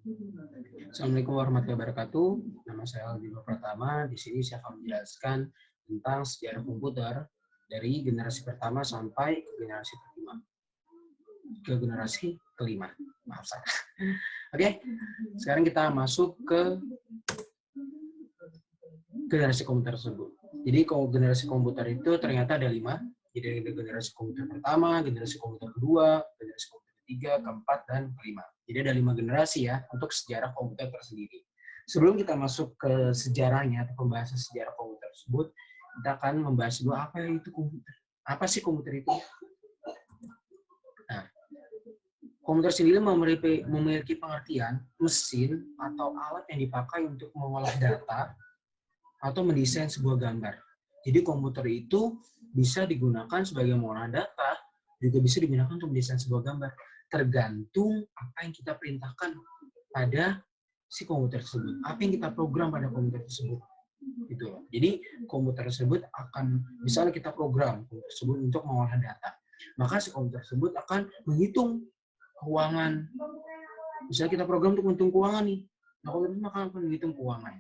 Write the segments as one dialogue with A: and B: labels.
A: Assalamualaikum warahmatullahi wabarakatuh. Nama saya Aldi Pratama. Di sini saya akan menjelaskan tentang sejarah komputer dari generasi pertama sampai ke generasi kelima. Maaf saya. Oke, sekarang kita masuk ke generasi komputer tersebut. Jadi kalau generasi komputer itu ternyata ada 5. Jadi ada generasi komputer pertama, generasi komputer kedua, generasi komputer ketiga, keempat, dan kelima. Jadi ada 5 generasi ya untuk sejarah komputer tersendiri. Sebelum kita masuk ke sejarahnya atau pembahasan sejarah komputer tersebut, kita akan membahas dulu apa itu komputer. Apa sih komputer itu? Nah, komputer sendiri memiliki pengertian mesin atau alat yang dipakai untuk mengolah data atau mendesain sebuah gambar. Jadi komputer itu bisa digunakan sebagai mengolah data, juga bisa digunakan untuk mendesain sebuah gambar. Tergantung apa yang kita perintahkan pada si komputer tersebut, apa yang kita program pada komputer tersebut. Gitu loh. Jadi komputer tersebut akan, misalnya kita program komputer tersebut untuk mengolah data, maka si komputer tersebut akan menghitung keuangan. Misalnya kita program untuk menghitung keuangan nih, nah komputer akan menghitung keuangan.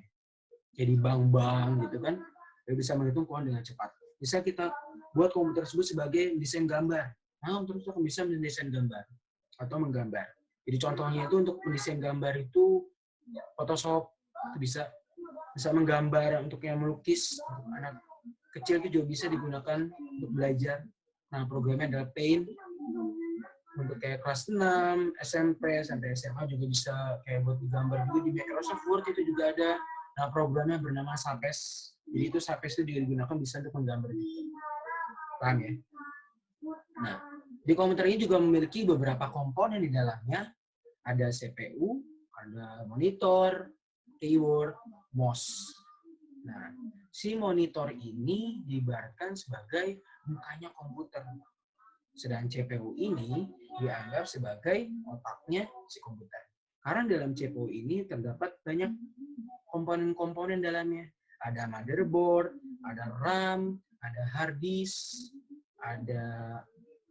A: Jadi bank-bank gitu kan, bisa menghitung keuangan dengan cepat. Bisa kita buat komputer tersebut sebagai desain gambar. Nah, terus akan bisa mendesain gambar atau menggambar. Jadi contohnya itu untuk mendesain gambar itu Photoshop, itu bisa menggambar, untuk yang melukis, anak kecil itu juga bisa digunakan untuk belajar. Nah, programnya adalah Paint. Untuk kayak kelas 6, SMP, sampai SMA juga bisa kayak buat digambar juga di Microsoft Word itu juga ada. Nah, programnya bernama Sapes. Jadi itu Sapes itu digunakan bisa untuk menggambar. Paham ya? Nah, di komputer ini juga memiliki beberapa komponen di dalamnya. Ada CPU, ada monitor, keyboard, mouse. Nah, si monitor ini diibaratkan sebagai mukanya komputer. Sedangkan CPU ini dianggap sebagai otaknya si komputer. Karena dalam CPU ini terdapat banyak komponen-komponen dalamnya. Ada motherboard, ada RAM, ada hard disk, ada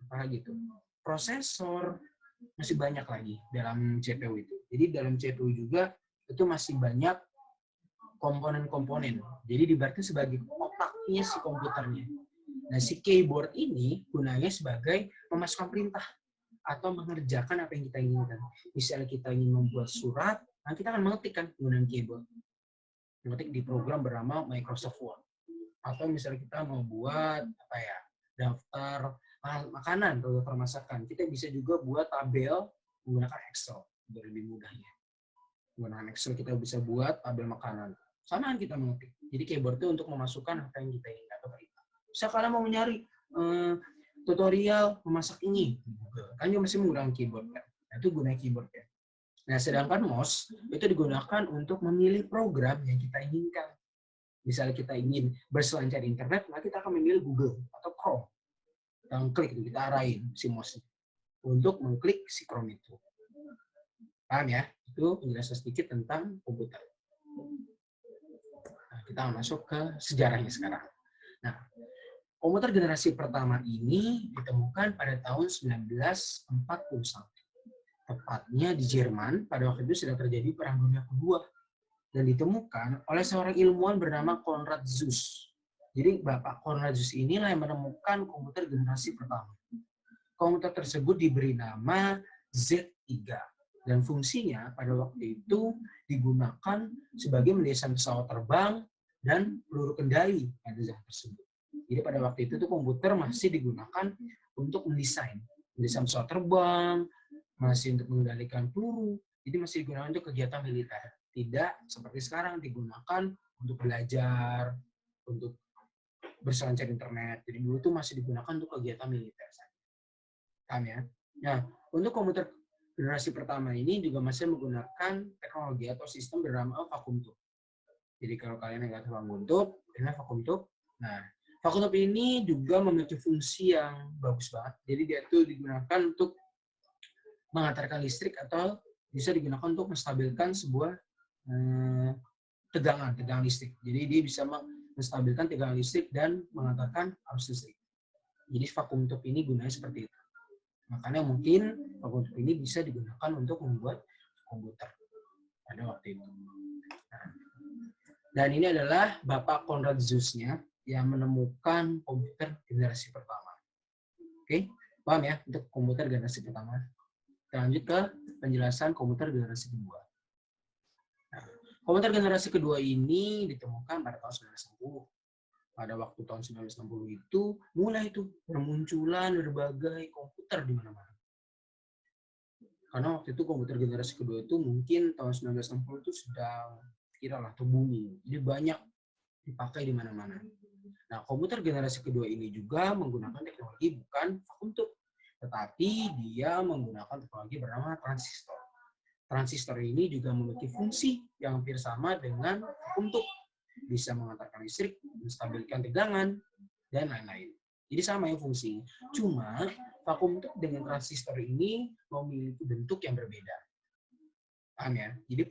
A: apa gitu, prosesor, masih banyak lagi dalam CPU itu. Jadi dalam CPU juga itu masih banyak komponen-komponen. Jadi diibaratkan sebagai otaknya si komputernya. Nah, si keyboard ini gunanya sebagai memasukkan perintah atau mengerjakan apa yang kita inginkan. Misalnya kita ingin membuat surat, nah kita akan mengetik kan menggunakan keyboard. Mengetik di program bernama Microsoft Word. Atau misalnya kita mau buat apa ya, daftar makanan atau daftar masakan, kita bisa juga buat tabel menggunakan Excel biar lebih mudahnya. Menggunakan Excel kita bisa buat tabel makanan. Samaan kita mengetik. Jadi keyboard itu untuk memasukkan apa yang kita inginkan atau perintah. Bisa kalian mau nyari tutorial memasak ini, kan juga masih menggunakan keyboard kan. Nah, itu guna keyboard kan. Nah, sedangkan mouse itu digunakan untuk memilih program yang kita inginkan. Misalnya kita ingin berselancar internet, maka kita akan memilih Google atau Chrome. Kita klik itu, kita arahin si mouse untuk mengklik si Chrome itu. Paham ya? Itu penjelasan sedikit tentang komputer. Nah, kita akan masuk ke sejarahnya sekarang. Nah, komputer generasi pertama ini ditemukan pada tahun 1941. Tepatnya di Jerman, pada waktu itu sedang terjadi Perang Dunia Kedua. Dan ditemukan oleh seorang ilmuwan bernama Konrad Zuse. Jadi Bapak Konrad Zuse inilah yang menemukan komputer generasi pertama. Komputer tersebut diberi nama Z3. Dan fungsinya pada waktu itu digunakan sebagai mendesain pesawat terbang dan peluru kendali pada zaman tersebut. Jadi pada waktu itu komputer masih digunakan untuk mendesain pesawat terbang, masih untuk mengendalikan peluru, jadi masih digunakan untuk kegiatan militer. Tidak seperti sekarang digunakan untuk belajar, untuk berselancar internet. Jadi dulu itu masih digunakan untuk kegiatan militer saja. Paham ya? Nah, untuk komputer generasi pertama ini juga masih menggunakan teknologi atau sistem bernama vacuum tube. Jadi kalau kalian nggak tahu vacuum tube, ini vacuum tube. Nah, vacuum tube ini juga memiliki fungsi yang bagus banget. Jadi dia itu digunakan untuk mengantarkan listrik atau bisa digunakan untuk menstabilkan sebuah tegangan listrik. Jadi dia bisa menstabilkan tegangan listrik dan mengantarkan arus listrik. Jadi vacuum tube ini gunanya seperti itu. Makanya mungkin vacuum tube ini bisa digunakan untuk membuat komputer. pada waktu itu. Nah, dan ini adalah Bapak Konrad Zuse-nya yang menemukan komputer generasi pertama. Oke, paham ya untuk komputer generasi pertama? Kita lanjut ke penjelasan komputer generasi kedua. Nah, komputer generasi kedua ini ditemukan pada tahun 1960. Pada waktu tahun 1960 itu mulai itu bermunculan berbagai komputer di mana-mana. Karena waktu itu komputer generasi kedua itu mungkin tahun 1960 itu sedang viral atau booming. Jadi banyak dipakai di mana-mana. Nah, komputer generasi kedua ini juga menggunakan teknologi bukan vakum tube, tetapi dia menggunakan teknologi bernama transistor. Transistor ini juga memiliki fungsi yang hampir sama dengan vakum tube. Bisa mengantarkan listrik, menstabilkan tegangan, dan lain-lain. Jadi sama yang fungsi. Cuma vakum tube dengan transistor ini memiliki bentuk yang berbeda. Paham ya? Jadi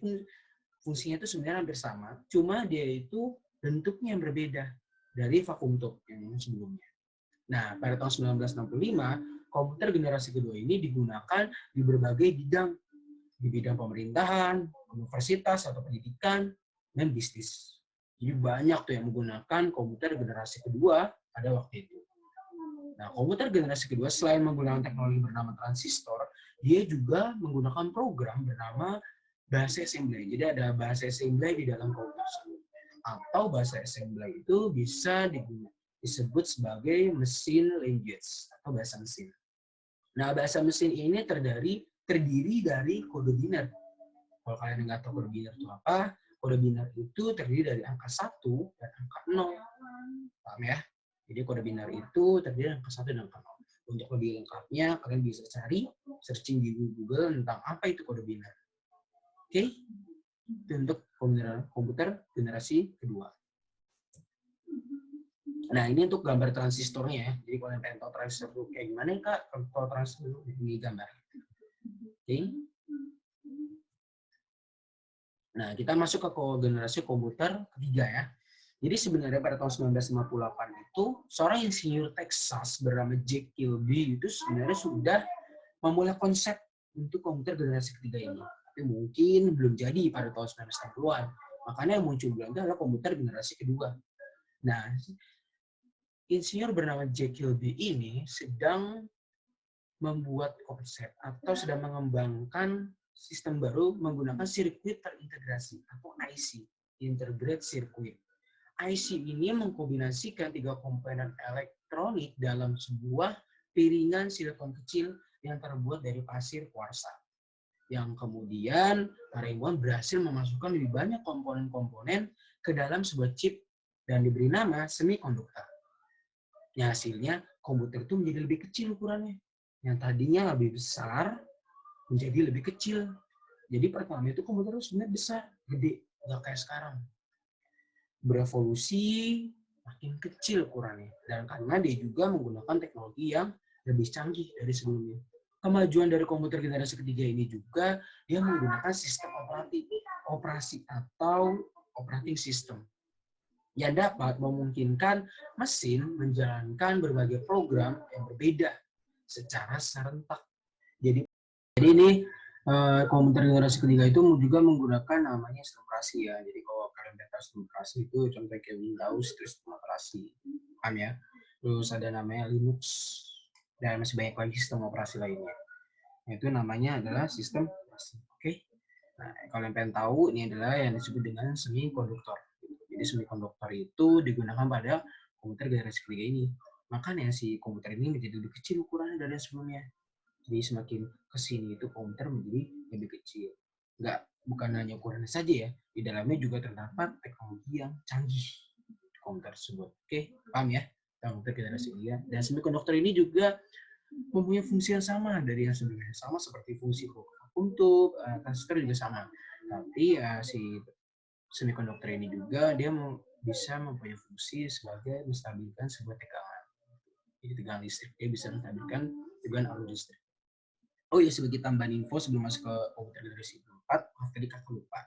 A: fungsinya itu sebenarnya hampir sama, cuma dia itu bentuknya yang berbeda dari vakum tube yang sebelumnya. Nah, pada tahun 1965, komputer generasi kedua ini digunakan di berbagai bidang. Di bidang pemerintahan, universitas atau pendidikan, dan bisnis. Jadi banyak tuh yang menggunakan komputer generasi kedua pada waktu itu. Nah, komputer generasi kedua selain menggunakan teknologi bernama transistor, dia juga menggunakan program bernama bahasa assembly. Jadi ada bahasa assembly di dalam komputer tersebut. Atau bahasa assembly itu bisa disebut sebagai mesin language atau bahasa mesin. Nah, bahasa mesin ini terdiri dari kode biner. Kalau kalian nggak tahu kode biner itu apa, kode biner itu terdiri dari angka 1 dan angka 0. Paham ya? Jadi kode biner itu terdiri dari angka 1 dan angka 0. Untuk lebih lengkapnya, kalian bisa cari, searching di Google tentang apa itu kode biner. Oke? Itu untuk komputer generasi kedua. Nah, ini untuk gambar transistornya ya. Jadi kalau kalian pengen tahu transistor itu kayak gimana ya, Kak? Kalau transistor ini gambar. Oke? Nah, kita masuk ke generasi komputer ketiga ya. Jadi sebenarnya pada tahun 1958 itu, seorang insinyur Texas bernama Jack Kilby itu sebenarnya sudah memulai konsep untuk komputer generasi ketiga ini. Tapi mungkin belum jadi pada tahun 1960-an. Makanya yang muncul adalah komputer generasi kedua. Nah, insinyur bernama Jack Kilby ini sedang membuat konsep atau sedang mengembangkan sistem baru menggunakan sirkuit terintegrasi atau IC, Integrated Circuit. IC ini mengkombinasikan 3 komponen elektronik dalam sebuah piringan silikon kecil yang terbuat dari pasir kuarsa. Yang kemudian para ilmuwan berhasil memasukkan lebih banyak komponen-komponen ke dalam sebuah chip dan diberi nama semikonduktor. Yang hasilnya komputer itu menjadi lebih kecil ukurannya. Yang tadinya lebih besar menjadi lebih kecil. Jadi pertama itu komputer itu sebenarnya besar, gede, nggak kayak sekarang. Berevolusi makin kecil ukurannya. Dan karena dia juga menggunakan teknologi yang lebih canggih dari sebelumnya. Kemajuan dari komputer generasi ketiga ini juga dia menggunakan sistem operasi atau operating system yang dapat memungkinkan mesin menjalankan berbagai program yang berbeda secara serentak. Jadi ini komputer generasi ketiga itu juga menggunakan namanya sistem operasi ya. Jadi kalau kalian lihat sistem operasi itu contohnya kayak Windows itu sistem operasi, paham ya? Terus ada namanya Linux dan masih banyak lagi sistem operasi lainnya. Itu namanya adalah sistem operasi. Oke? Nah, kalau kalian pengen tahu, ini adalah yang disebut dengan semikonduktor. Jadi semikonduktor itu digunakan pada komputer generasi ketiga ini. Makanya si komputer ini menjadi lebih kecil ukurannya dari sebelumnya. Jadi semakin kesini itu komputer menjadi lebih kecil. Bukan hanya ukurannya saja ya, di dalamnya juga terdapat teknologi yang canggih di komputer tersebut. Oke, paham ya? Komputer generasi ketiga. Dan semikonduktor ini juga mempunyai fungsi yang sama dari yang sebelumnya. Sama seperti fungsi untuk transistor juga sama. Tapi si semikonduktor ini juga dia bisa mempunyai fungsi sebagai menstabilkan sebuah tegangan. Jadi tegangan listrik, dia bisa menstabilkan tegangan arus listrik. Oh iya, sebagai tambahan info sebelum masuk ke komputer generasi keempat, tadi kakak lupa.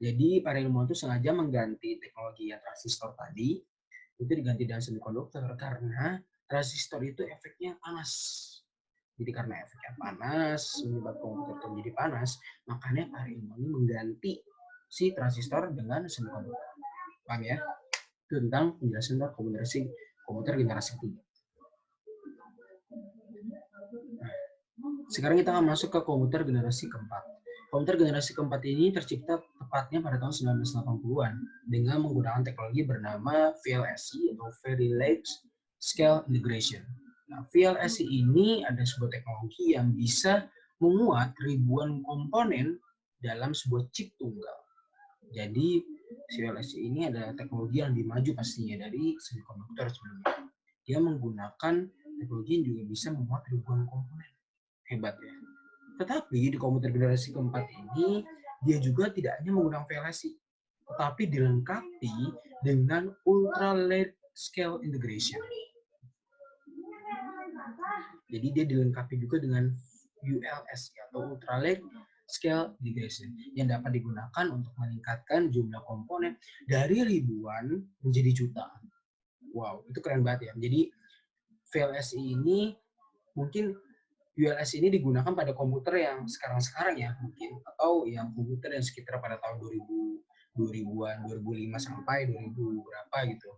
A: Jadi para ilmuwan itu sengaja mengganti teknologi yang transistor tadi, itu diganti dengan semikonduktor karena transistor itu efeknya panas. Jadi karena efeknya panas, menyebabkan komputer itu menjadi panas, makanya para ilmuwan ini mengganti si transistor dengan semiconductor. Paham ya? Itu tentang penjelasan tentang komputer generasi ketiga. Nah, sekarang kita akan masuk ke komputer generasi keempat. Komputer generasi keempat ini tercipta tepatnya pada tahun 1980-an dengan menggunakan teknologi bernama VLSI atau Very Large Scale Integration. Nah, VLSI ini ada sebuah teknologi yang bisa memuat ribuan komponen dalam sebuah chip tunggal. Jadi VLSI ini adalah teknologi yang lebih maju pastinya dari semiconductor sebelumnya. Dia menggunakan teknologi yang juga bisa memuat ribuan komponen. Hebat ya. Tetapi di komputer generasi keempat ini, dia juga tidak hanya menggunakan VLSI, tetapi dilengkapi dengan ultra large scale integration. Jadi dia dilengkapi juga dengan ULSI atau ultra large scale integration yang dapat digunakan untuk meningkatkan jumlah komponen dari ribuan menjadi jutaan. Wow, itu keren banget ya. Jadi VLSI ini mungkin ULSI ini digunakan pada komputer yang sekarang-sekarang ya mungkin, atau yang komputer yang sekitar pada tahun 2000-an, 2005 sampai 2000 berapa gitu.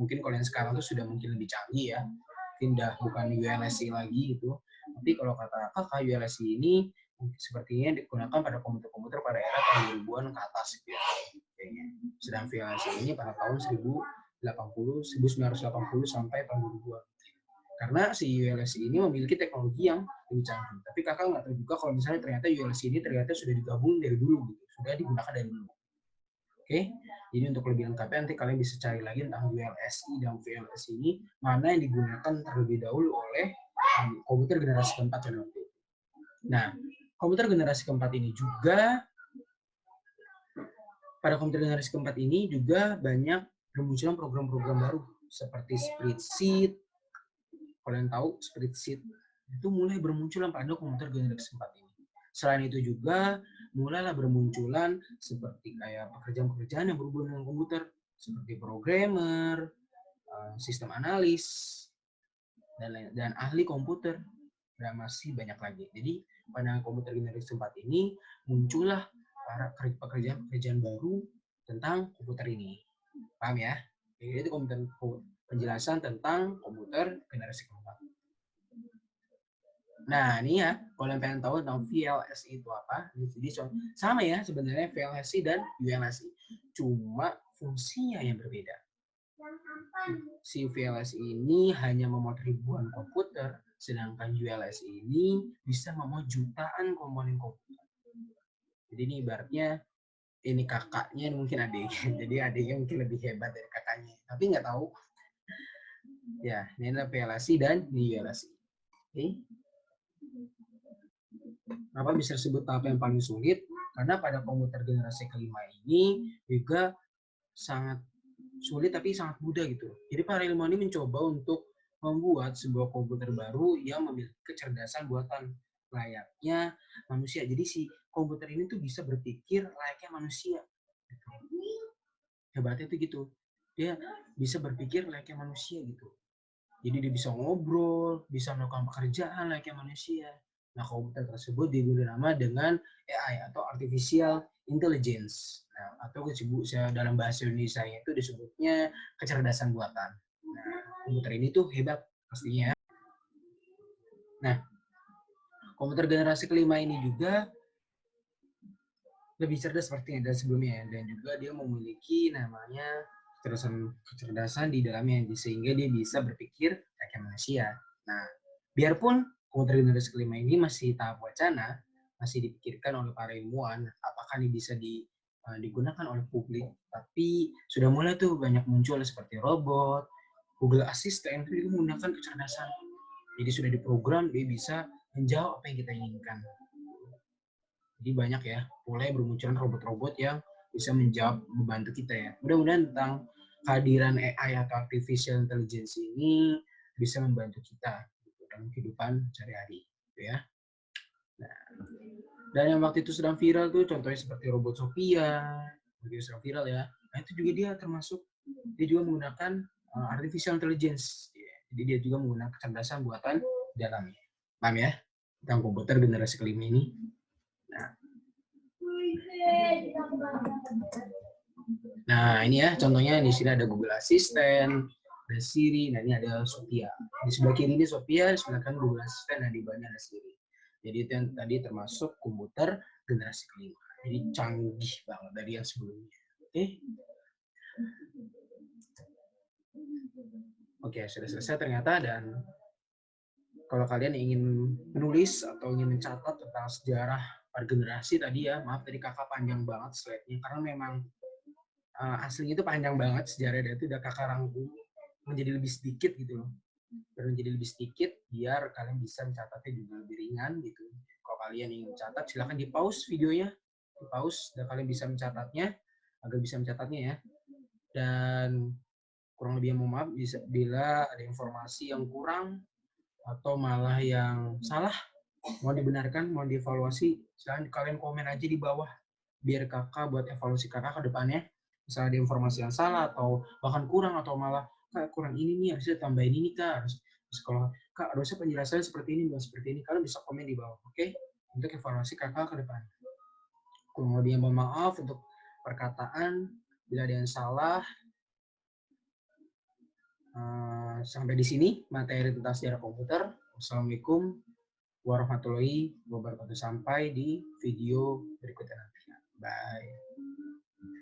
A: Mungkin kalau yang sekarang tuh sudah mungkin lebih canggih ya. Mungkin udah bukan ULSI lagi gitu. Tapi kalau kata kakak, ULSI ini sepertinya digunakan pada komputer-komputer pada era tahun 2000-an ke atas gitu ya. Kayaknya. Sedang VLSI ini pada tahun 1980 sampai tahun 2000-an. Karena si ULSI ini memiliki teknologi yang lebih canggih. Tapi kakak nggak tahu juga kalau misalnya ternyata ULSI ini ternyata sudah digabung dari dulu, gitu. Sudah digunakan dari dulu. Oke, jadi untuk lebih lengkapnya nanti kalian bisa cari lagi tentang ULSI dan VLSI ini, mana yang digunakan terlebih dahulu oleh komputer generasi keempat. Nah, komputer generasi keempat ini juga, pada komputer generasi keempat ini juga banyak bermunculan program-program baru seperti spreadsheet. Kalian tahu spreadsheet itu mulai bermunculan pada komputer generasi keempat ini. Selain itu juga mulailah bermunculan seperti kayak pekerjaan-pekerjaan yang berhubungan dengan komputer seperti programmer, sistem analis, dan ahli komputer, dan masih banyak lagi. Jadi pada komputer generasi keempat ini muncullah para pekerjaan-pekerjaan baru tentang komputer ini. Paham ya? Jadi itu penjelasan tentang komputer generasi keempat. Nah, ini ya, kalau yang pengen tahu tentang VLSI itu apa, jadi sama ya sebenarnya VLSI dan ULSI, cuma fungsinya yang berbeda. Si VLSI ini hanya memuat ribuan komputer, sedangkan ULSI ini bisa memuat jutaan komponen komputer. Jadi ini ibaratnya ini kakaknya mungkin adiknya, jadi adiknya mungkin lebih hebat dari kakaknya, tapi nggak tahu. Ya, ini adalah VLSI dan ULSI. Oke. Kenapa bisa disebut tahap yang paling sulit? Karena pada komputer generasi kelima ini juga sangat sulit tapi sangat mudah gitu. Jadi para ilmuwan ini mencoba untuk membuat sebuah komputer baru yang memiliki kecerdasan buatan layaknya manusia. Jadi si komputer ini tuh bisa berpikir layaknya manusia. Hebatnya tuh gitu. Dia bisa berpikir layaknya manusia gitu. Jadi dia bisa ngobrol, bisa melakukan pekerjaan layaknya manusia. Nah, komputer tersebut diberi nama dengan AI atau Artificial Intelligence. Nah, atau dalam bahasa Indonesia itu disebutnya kecerdasan buatan. Nah, komputer ini tuh hebat pastinya. Nah, komputer generasi kelima ini juga lebih cerdas seperti yang ada sebelumnya, dan juga dia memiliki namanya kecerdasan di dalamnya, sehingga dia bisa berpikir kayak manusia. Nah, biarpun komputer generasi kelima ini masih tahap wacana, masih dipikirkan oleh para ilmuwan apakah ini bisa digunakan oleh publik, tapi sudah mulai tuh banyak muncul seperti robot, Google Assistant itu menggunakan kecerdasan. Jadi sudah diprogram dia bisa menjawab apa yang kita inginkan. Jadi banyak ya, mulai bermunculan robot-robot yang bisa menjawab, membantu kita ya. Mudah-mudahan tentang kehadiran AI atau Artificial Intelligence ini bisa membantu kita dalam kehidupan sehari-hari, gitu ya. Nah, dan yang waktu itu sedang viral tuh contohnya seperti robot Sophia, itu sedang viral ya. Nah itu juga dia termasuk, dia juga menggunakan Artificial Intelligence. Jadi dia juga menggunakan kecerdasan buatan dalamnya. Paham ya? Tentang komputer generasi kelima ini. Nah, ini ya contohnya di sini ada Google Assistant, ada Siri, nah ini ada Sophia. Di sebelah kiri ini Sophia, di sebelah kanan Google Assistant, dan di bawahnya ada Siri. Jadi itu yang tadi termasuk komputer generasi kelima. Jadi canggih banget dari yang sebelumnya. Oke. Oke, sudah selesai ternyata. Dan kalau kalian ingin menulis atau ingin mencatat tentang sejarah per generasi tadi ya, maaf tadi kakak panjang banget slide-nya karena memang aslinya itu panjang banget sejarah, dan itu udah kakak rangkum menjadi lebih sedikit gitu loh. Menjadi lebih sedikit biar kalian bisa mencatatnya juga lebih ringan gitu. Kalau kalian ingin mencatat silahkan di pause videonya, di pause dan kalian bisa mencatatnya agar bisa mencatatnya ya. Dan kurang lebih mohon maaf bila ada informasi yang kurang atau malah yang salah, mohon dibenarkan, mohon dievaluasi. Silahkan kalian komen aja di bawah biar kakak buat evaluasi kakak ke depannya. Misalnya ada informasi yang salah atau bahkan kurang atau malah kak kurang ini nih, harusnya tambahin ini kak. Terus kalau kak harusnya penjelasannya seperti ini bukan seperti ini, kalian bisa komen di bawah, oke? Untuk evaluasi kakak ke depan. Kurang lebih mohon maaf untuk perkataan bila ada yang salah. Sampai di sini materi tentang sejarah komputer. Wassalamualaikum warahmatullahi wabarakatuh. Sampai di video berikutnya nanti. Bye.